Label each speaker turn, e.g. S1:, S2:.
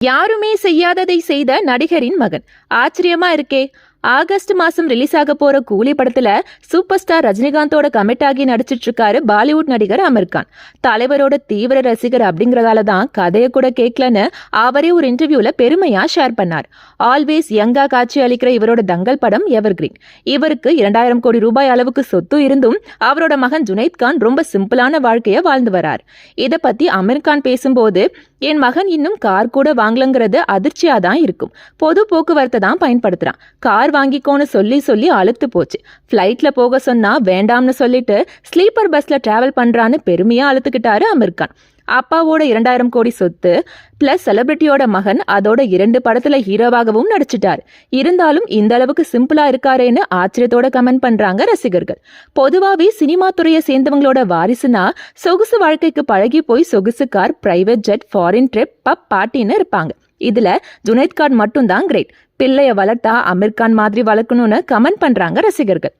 S1: யாருமே செய்யாததை செய்த நடிகரின் மகன். ஆச்சரியமா இருக்கே. ஆகஸ்ட் மாசம் ரிலீஸ் ஆக போற கூலி படத்துல சூப்பர் ஸ்டார் ரஜினிகாந்தோட கமிட் ஆகி நடிச்சிட்டு இருக்காரு பாலிவுட் நடிகர் அமீர் கான். தலைவரோட தீவிர ரசிகர் அப்படிங்கறதால தான் கதையை கூட கேட்கலன்னு அவரே ஒரு இன்டர்வியூல பெருமையா ஷேர் பண்ணார். ஆல்வேஸ் யங்கா காட்சி அளிக்கிற இவரோட தங்கல் படம் எவர்கிரீன். இவருக்கு 2000 கோடி ரூபாய் அளவுக்கு சொத்து இருந்தும் அவரோட மகன் ஜுனைத் கான் ரொம்ப சிம்பிளான வாழ்க்கைய வாழ்ந்து வரார். இத பத்தி அமீர் கான் பேசும்போது, என் மகன் இன்னும் கார் கூட வாங்கலங்கிறது அதிர்ச்சியா தான் இருக்கும். பொது போக்குவரத்தை தான் பயன்படுத்துறான். கார் வாங்கிக்கோன்னு சொல்லி சொல்லி அழுத்து போச்சு. ஃப்ளைட்ல போக சொன்னா வேண்டாம்னு சொல்லிட்டு ஸ்லீப்பர் பஸ்ல டிராவல் பண்றான்னு பெருமையா அழுத்துக்கிட்டாரு அமீர் கான். அப்பாவோட 2000 கோடி சொத்து பிளஸ் செலிபிரிட்டியோட மகன் அதோட 2 படத்துல ஹீரோவாகவும் நடிச்சிட்டாரு. இருந்தாலும் இந்த அளவுக்கு சிம்பிளா இருக்காரேன்னு ஆச்சரியத்தோட கமெண்ட் பண்றாங்க ரசிகர்கள். பொதுவாவே சினிமா துறையை சேர்ந்தவங்களோட வாரிசுனா சொகுசு வாழ்க்கைக்கு பழகி போய் சொகுசு car, private jet, foreign trip, pub, பார்ட்டின்னு இருப்பாங்க. இதுல ஜுனைத் கான் மட்டும் தான் கிரேட். பிள்ளைய வளர்த்தா அமீர் கான் மாதிரி வளர்க்கணும்னு கமெண்ட் பண்றாங்க ரசிகர்கள்.